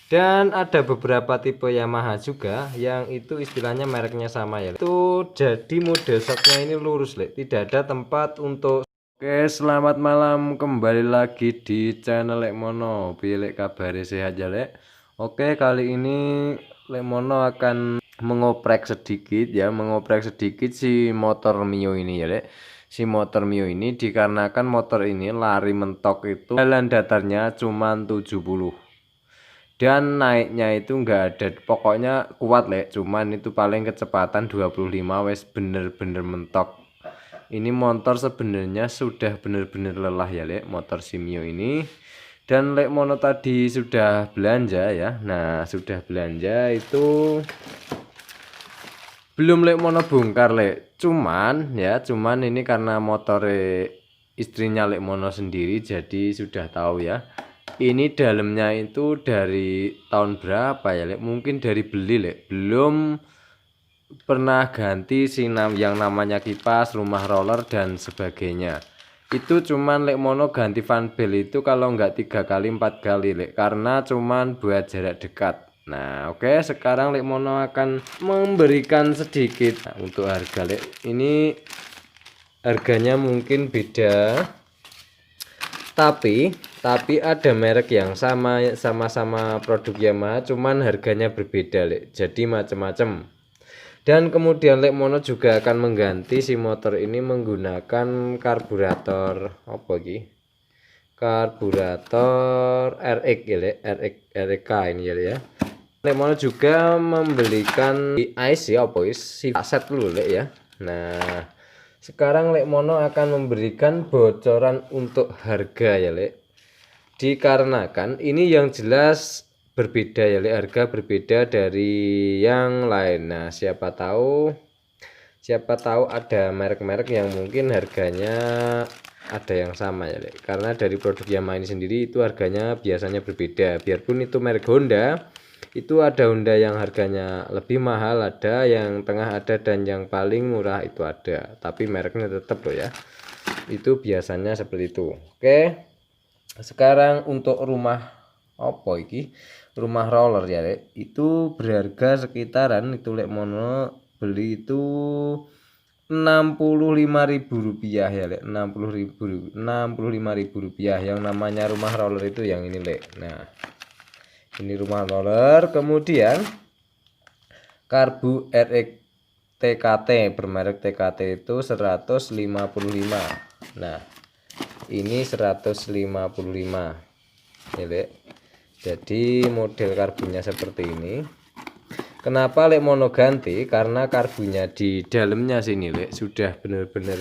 Dan ada beberapa tipe Yamaha juga yang itu istilahnya mereknya sama ya. Itu jadi model shocknya ini lurus Lek, tidak ada tempat untuk. Oke, selamat malam, kembali lagi di channel Lek Mono. Pilih kabar sehat ya Lek. Oke, kali ini Lek Mono akan mengoprek sedikit si motor Mio ini ya Lek. Si motor Mio ini dikarenakan motor ini lari mentok itu jalan datarnya cuma 70 dan naiknya itu enggak ada, pokoknya kuat Lek, cuman itu paling kecepatan 25 wes bener-bener mentok. Ini motor sebenarnya sudah bener-bener lelah ya Lek, motor Simio ini. Dan Lek Mono tadi sudah belanja ya. Nah, sudah belanja itu belum Lek Mono bongkar Lek. Cuman ini karena motor istrinya Lek Mono sendiri jadi sudah tahu ya. Ini dalamnya itu dari tahun berapa ya Lek? Mungkin dari beli Lek. Belum pernah ganti yang namanya kipas, rumah roller dan sebagainya. Itu cuman Lek Mono ganti fan belt itu kalau nggak 3 kali 4 kali Lek, karena cuman buat jarak dekat. Nah oke, sekarang Lek Mono akan memberikan sedikit untuk harga Lek. Ini harganya mungkin beda, tapi ada merek yang sama-sama produk Yamaha, cuman harganya berbeda Lek. Jadi macam-macam. Dan kemudian Lek Mono juga akan mengganti si motor ini menggunakan karburator apa iki? Karburator RX ya Lek, RX ini ya. Lek Mono juga membelikan ICE ya apa si set dulu Lek ya. Nah, sekarang Lek Mono akan memberikan bocoran untuk harga ya Lek. Dikarenakan ini yang jelas berbeda ya Lek, harga berbeda dari yang lain. Nah, siapa tahu ada merek-merek yang mungkin harganya ada yang sama ya Lek. Karena dari produk Yamaha ini sendiri itu harganya biasanya berbeda. Biarpun itu merek Honda, itu ada Honda yang harganya lebih mahal, ada yang tengah ada, dan yang paling murah itu ada. Tapi mereknya tetap loh ya. Itu biasanya seperti itu. Oke. Sekarang untuk rumah apa iki? Rumah roller ya Lek. Itu berharga sekitaran itu Lek Mono beli itu 65.000 rupiah ya Lek. 65.000 rupiah yang namanya rumah roller itu yang ini Lek. Nah, ini rumah roller. Kemudian karbu RX TKT bermerek TKT itu 155. Nah, ini 155 ya Lek. Jadi model karbunya seperti ini. Kenapa Lek Mono ganti? Karena karbunya di dalamnya sini Lek sudah benar-benar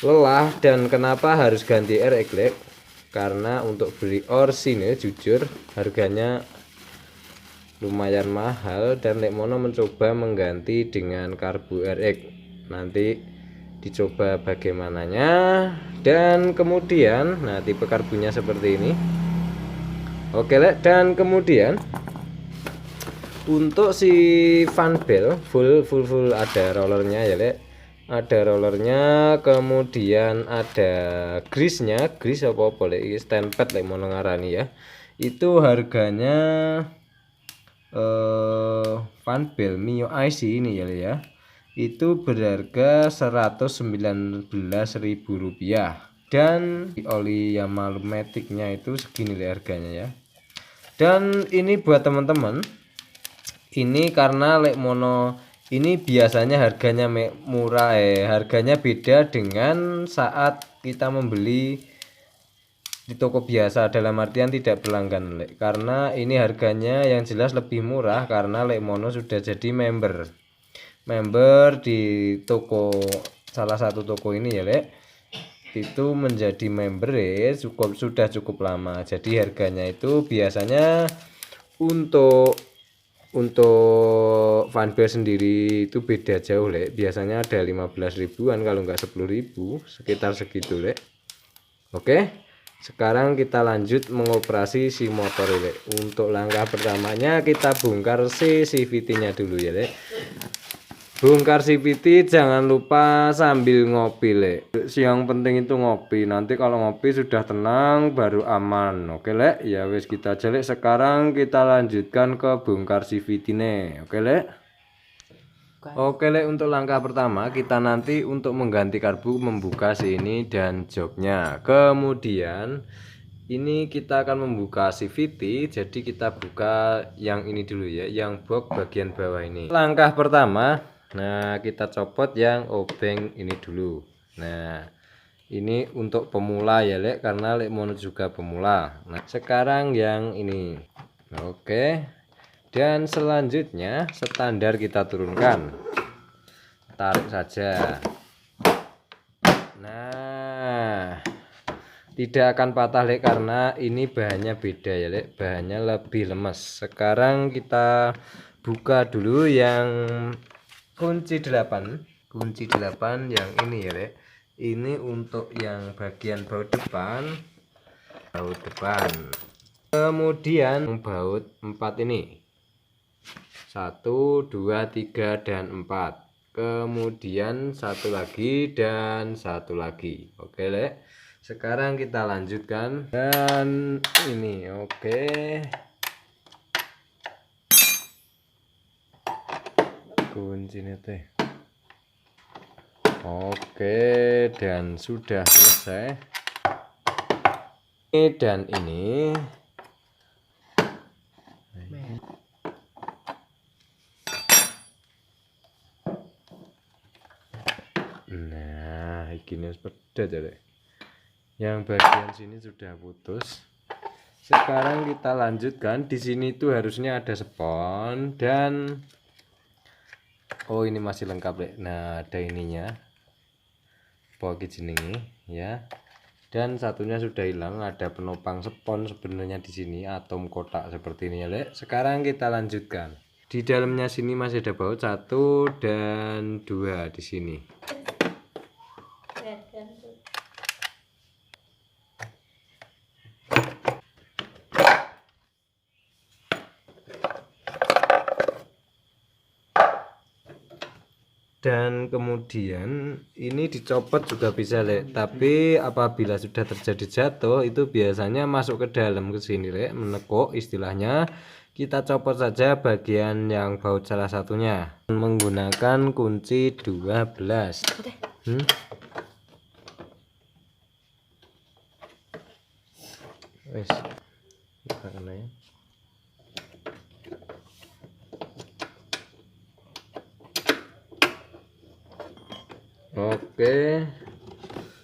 lelah. Dan kenapa harus ganti RX Lek? Karena untuk beli ors ini jujur harganya lumayan mahal, dan Lek Mono mencoba mengganti dengan karbu RX. Nanti dicoba bagaimananya. Dan kemudian nah tipe karbunya seperti ini. Oke Lek, dan kemudian untuk si fan belt full ada rollernya ya Lek. Ada rollernya, kemudian ada grease-nya, grease apa Lek, stand pad Lek Mono ngarani ya. Itu harganya fan belt Mio IC ini ya Lek ya. Itu berharga 119.000 rupiah. Dan oli Yamaha Lumatic-nya itu segini Lek harganya ya. Dan ini buat teman-teman, ini karena Lek Mono ini biasanya harganya murah harganya beda dengan saat kita membeli di toko biasa, dalam artian tidak berlangganan Lek. Karena ini harganya yang jelas lebih murah karena Lek Mono sudah jadi member di toko, salah satu toko ini ya Lek. Itu menjadi member sudah cukup lama. Jadi harganya itu biasanya untuk fanbase sendiri itu beda jauh Lek. Biasanya ada 15 ribuan kalau nggak 10.000, sekitar segitu Lek. Oke, sekarang kita lanjut mengoperasi si motor Lek. Untuk langkah pertamanya kita bongkar CCVT nya dulu ya Lek. bongkar CVT jangan lupa sambil ngopi yang penting itu ngopi, nanti kalau ngopi sudah tenang baru aman. Oke lek, ya wes kita aja lek. Sekarang kita lanjutkan ke bongkar CVT nih. Oke lek. Oke lek, untuk langkah pertama kita nanti untuk mengganti karbu membuka sini dan joknya. Kemudian ini kita akan membuka CVT, jadi kita buka yang ini dulu ya, yang box bagian bawah ini. Langkah pertama, nah kita copot yang obeng ini dulu. Nah ini untuk pemula ya lek, karena lek mono juga pemula. Nah sekarang yang ini. Oke, dan selanjutnya standar kita turunkan, tarik saja. Nah tidak akan patah lek, karena ini bahannya beda ya lek, bahannya lebih lemes. Sekarang kita buka dulu yang kunci 8 yang ini ya lek. Ini untuk yang bagian baut depan, kemudian baut 4 ini 1 2 3 dan 4, kemudian satu lagi dan satu lagi. Oke lek, sekarang kita lanjutkan dan ini. Oke, kuncinya teh. Oke, dan sudah selesai. Ini dan ini. Nah, ini pedet ya deh. Yang bagian sini sudah putus. Sekarang kita lanjutkan. Di sini tuh harusnya ada spon dan oh ini masih lengkap deh. Nah ada ininya, poki jenengi ya. Dan satunya sudah hilang, ada penopang spon sebenarnya di sini, atom kotak seperti ini ya lek. Sekarang kita lanjutkan. Di dalamnya sini masih ada baut 1 dan 2 di sini. Dan kemudian ini dicopot juga bisa lek, tapi apabila sudah terjadi jatuh itu biasanya masuk ke dalam ke sini lek, menekuk istilahnya. Kita copot saja bagian yang baut salah satunya menggunakan kunci 12. Wes, ya. Oke,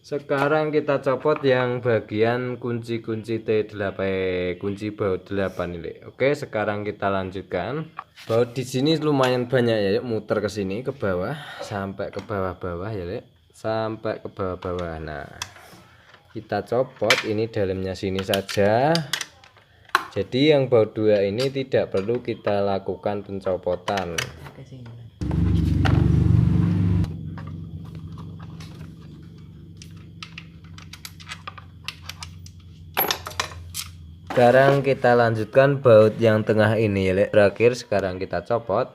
sekarang kita copot yang bagian kunci-kunci T8, kunci baut 8 ini. Oke, sekarang kita lanjutkan. Baut di sini lumayan banyak ya, yuk muter ke sini ke bawah sampai ke bawah-bawah ya, Lek. Sampai ke bawah-bawah. Nah, kita copot ini dalamnya sini saja. Jadi yang baut 2 ini tidak perlu kita lakukan pencopotan. Sekarang kita lanjutkan baut yang tengah ini ya, terakhir sekarang kita copot.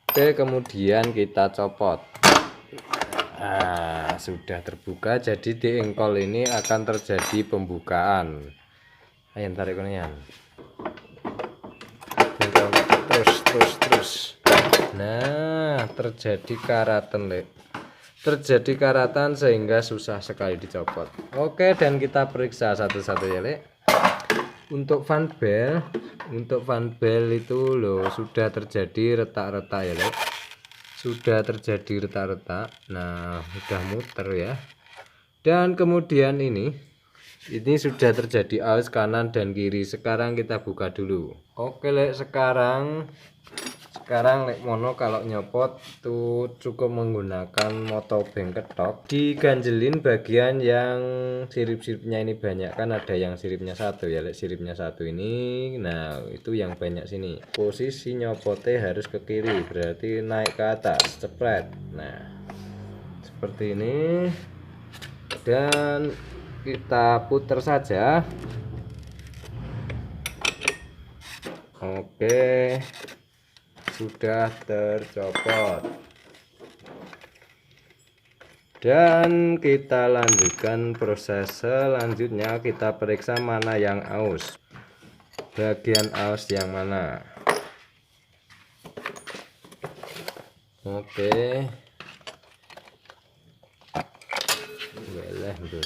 Oke, kemudian kita copot. Nah, sudah terbuka, jadi di engkol ini akan terjadi pembukaan. Ayo tarik konian. Terus. Nah, terjadi karatan lek. Terjadi karatan sehingga susah sekali dicopot. Oke, dan kita periksa satu-satu ya lek. Untuk fan bell itu loh sudah terjadi retak-retak ya lek. Sudah terjadi retak-retak. Nah sudah muter ya. Dan kemudian ini sudah terjadi aus kanan dan kiri. Sekarang kita buka dulu. Oke lek, sekarang lek mono kalau nyopot tuh cukup menggunakan motobeng ketok, diganjelin bagian yang sirip-siripnya ini banyak, kan ada yang siripnya satu ya lek, siripnya satu ini. Nah itu yang banyak sini. Posisi nyopotnya harus ke kiri, berarti naik ke atas, cepret. Nah seperti ini, dan kita putar saja. Oke, sudah tercopot. Dan kita lanjutkan proses selanjutnya, kita periksa mana yang aus. Bagian aus yang mana? Oke. Boleh, betul.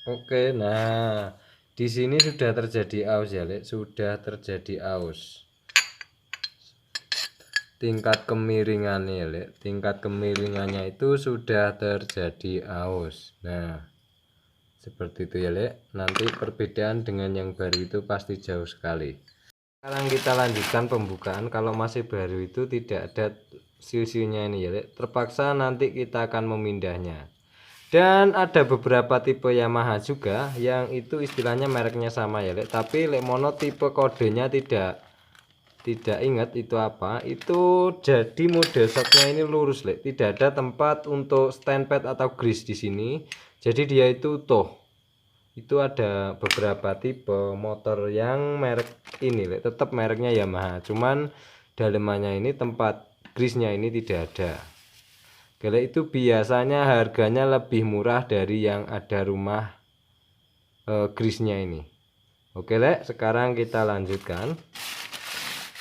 Oke, nah di sini sudah terjadi aus ya, Lek. Sudah terjadi aus. Tingkat kemiringannya ya, Lek. Tingkat kemiringannya itu sudah terjadi aus. Nah, seperti itu ya, Lek. Nanti perbedaan dengan yang baru itu pasti jauh sekali. Sekarang kita lanjutkan pembukaan. Kalau masih baru itu tidak ada siu-siunya ini ya, Lek. Terpaksa nanti kita akan memindahnya. Dan ada beberapa tipe Yamaha juga yang itu istilahnya mereknya sama ya, Lek. Tapi Lek Mono tipe kodenya tidak ingat itu apa. Itu jadi model shocknya ini lurus, Lek. Tidak ada tempat untuk stand pad atau grease di sini. Jadi dia itu utuh. Itu ada beberapa tipe motor yang merek ini, Lek. Tetap mereknya Yamaha. Cuman dalemannya ini tempat grease-nya ini tidak ada. Kalau itu biasanya harganya lebih murah dari yang ada rumah grease-nya ini. Oke, Lek, sekarang kita lanjutkan.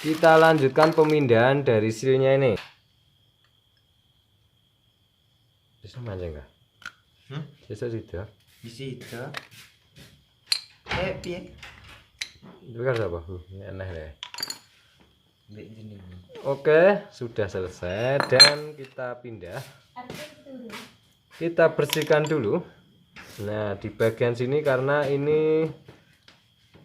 Kita lanjutkan pemindahan dari seal-nya ini. Bisa mancing enggak? Bisa situ. Bisa. Piye? Itu kan apa? Aneh deh. Oke, sudah selesai dan kita pindah. Kita bersihkan dulu. Nah, di bagian sini karena ini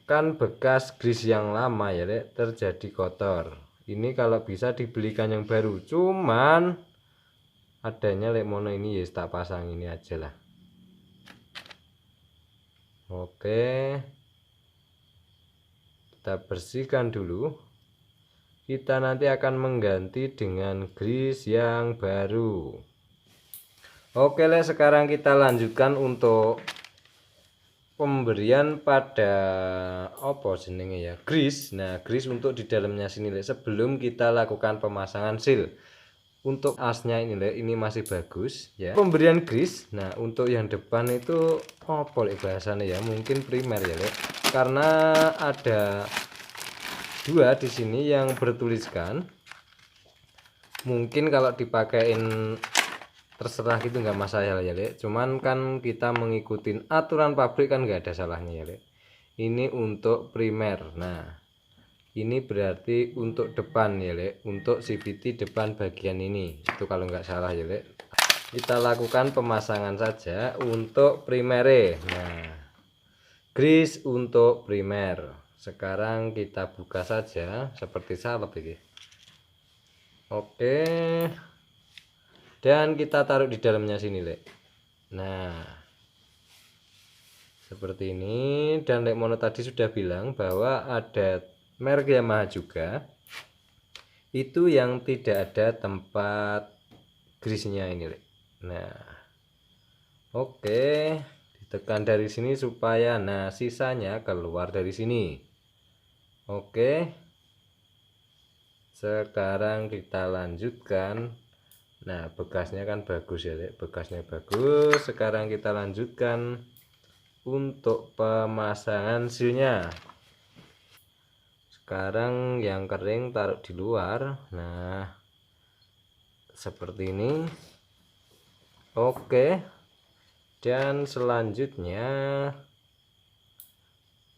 kan bekas grease yang lama ya, Lek, terjadi kotor. Ini kalau bisa dibelikan yang baru. Cuman adanya Lek Mono ini ya tak pasang ini aja lah. Oke. Kita bersihkan dulu. Kita nanti akan mengganti dengan grease yang baru. Oke, Lek, sekarang kita lanjutkan untuk pemberian pada apa jenenge ya, grease. Nah, grease untuk di dalamnya sini, Lek, sebelum kita lakukan pemasangan seal. Untuk asnya ini, Lek, ini masih bagus ya. Pemberian grease. Nah, untuk yang depan itu apa Lek bahasanya ya? Mungkin primer ya, Lek. Karena ada dua di sini yang bertuliskan. Mungkin kalau dipakein terserah gitu nggak masalah ya, Lek. Cuman kan kita mengikuti aturan pabrik kan nggak ada salahnya ya, Lek. Ini untuk primer. Nah, ini berarti untuk depan ya, Lek. Untuk CVT depan bagian ini. Itu kalau nggak salah ya, Lek. Kita lakukan pemasangan saja untuk primer. Nah, grease untuk primer. Sekarang kita buka saja seperti salep ini. Oke. Dan kita taruh di dalamnya sini, Lek. Nah, seperti ini. Dan Lek Mono tadi sudah bilang bahwa ada merek Yamaha juga. Itu yang tidak ada tempat grease-nya ini, Lek. Nah. Oke, ditekan dari sini supaya sisanya keluar dari sini. Oke. Sekarang kita lanjutkan. Nah, bekasnya kan bagus ya, Lek. Bekasnya bagus. Sekarang kita lanjutkan untuk pemasangan seal-nya. Sekarang yang kering taruh di luar. Nah, seperti ini. Oke. Dan selanjutnya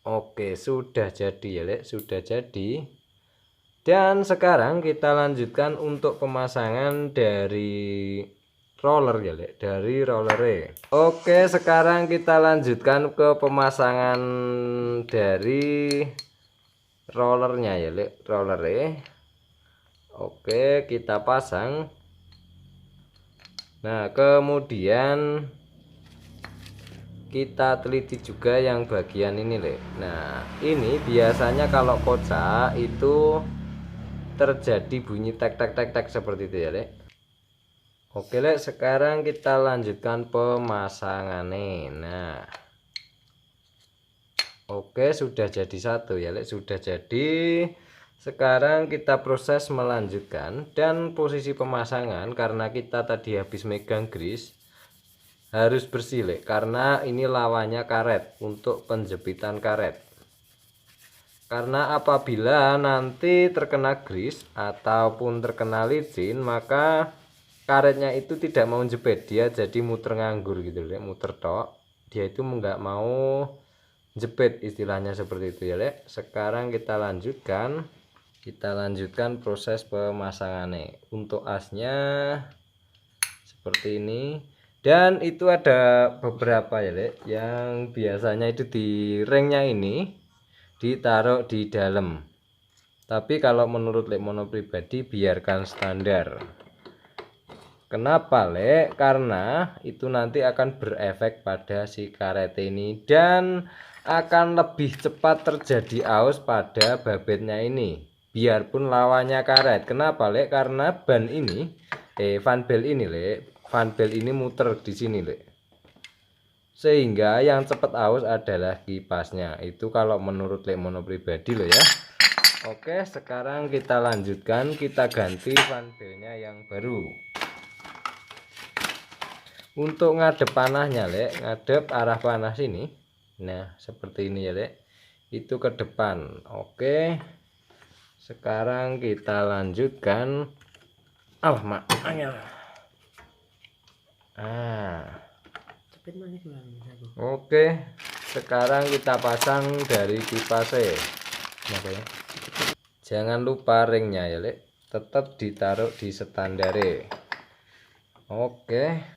oke, sudah jadi ya, Lek. Sudah jadi. Dan sekarang kita lanjutkan untuk pemasangan dari roller ya, Lek, dari roller. Oke, sekarang kita lanjutkan ke pemasangan dari rollernya ya, Lek, roller. Oke, kita pasang. Nah, kemudian kita teliti juga yang bagian ini lek. Nah ini biasanya kalau kocak itu terjadi bunyi tek tek tek tek seperti itu ya lek. Oke lek, sekarang kita lanjutkan pemasangannya. Nah oke, sudah jadi satu ya lek, sudah jadi. Sekarang kita proses melanjutkan, dan posisi pemasangan karena kita tadi habis megang grease harus bersih lek, karena ini lawannya karet untuk penjepitan karet. Karena apabila nanti terkena grease ataupun terkena licin, maka karetnya itu tidak mau jepit, dia jadi muter nganggur gitu lek, muter tok. Dia itu nggak mau jepit, istilahnya seperti itu ya lek. Sekarang kita lanjutkan proses pemasangannya. Untuk asnya seperti ini, dan itu ada beberapa ya lek, yang biasanya itu di ringnya ini ditaruh di dalam, tapi kalau menurut lek mono pribadi biarkan standar. Kenapa lek? Karena itu nanti akan berefek pada si karet ini, dan akan lebih cepat terjadi aus pada babetnya ini, biarpun lawannya karet. Kenapa lek? Karena ban ini fan belt ini lek, fan belt ini muter di sini lek, sehingga yang cepat aus adalah kipasnya. Itu kalau menurut lek mono pribadi loh ya. Oke, sekarang kita lanjutkan, kita ganti fan beltnya yang baru. Untuk ngadep panahnya lek, ngadep arah panas ini, nah seperti ini ya lek, itu ke depan. Oke, sekarang kita lanjutkan. Oke, sekarang kita pasang dari kipasnya. Jangan lupa ringnya ya lek, tetap ditaruh di standare. Oke,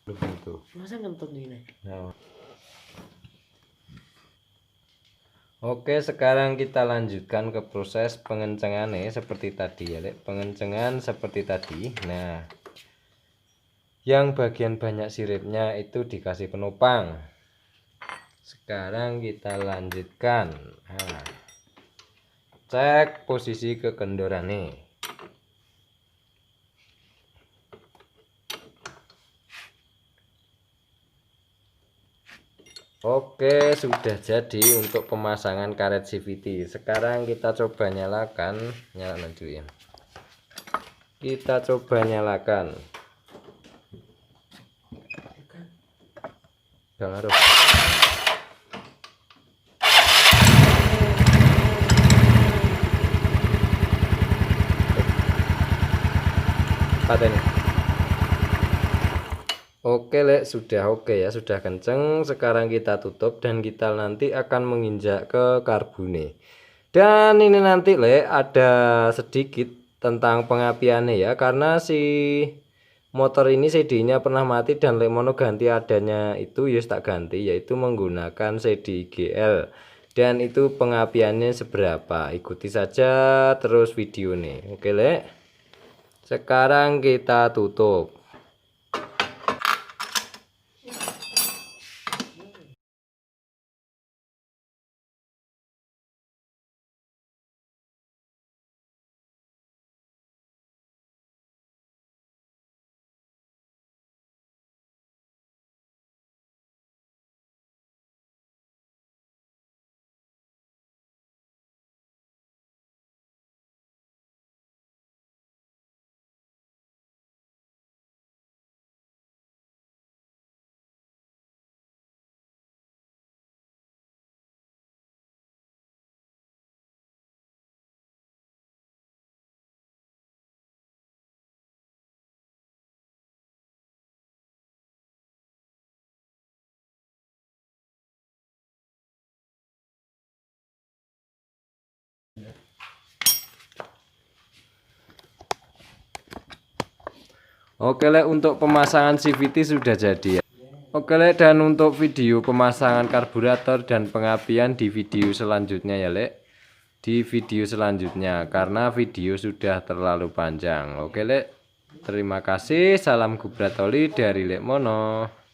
begitu. Masa ngentut ini? Nah. Oke, sekarang kita lanjutkan ke proses pengencengannya seperti tadi ya lek, pengencengan seperti tadi. Nah, yang bagian banyak siripnya itu dikasih penopang. Sekarang kita lanjutkan. Nah, cek posisi kekendorannya. Oke, sudah jadi untuk pemasangan karet CVT. Sekarang kita coba nyalakan, nyalakan dulu ya. Kita coba nyalakan. Gak ngaruh. Pateni. Oke lek, sudah oke ya, sudah kenceng. Sekarang kita tutup dan kita nanti akan menginjak ke karbune. Dan ini nanti lek ada sedikit tentang pengapiannya ya, karena si motor ini CD-nya pernah mati dan lek mono ganti adanya itu ya tak ganti, yaitu menggunakan CD GL. Dan itu pengapiannya seberapa, ikuti saja terus video nih. Oke lek, sekarang kita tutup. Oke lek, untuk pemasangan CVT sudah jadi ya. Oke lek, dan untuk video pemasangan karburator dan pengapian di video selanjutnya ya lek. Di video selanjutnya, karena video sudah terlalu panjang. Oke lek. Terima kasih, salam Gubratoli dari Lek Mono.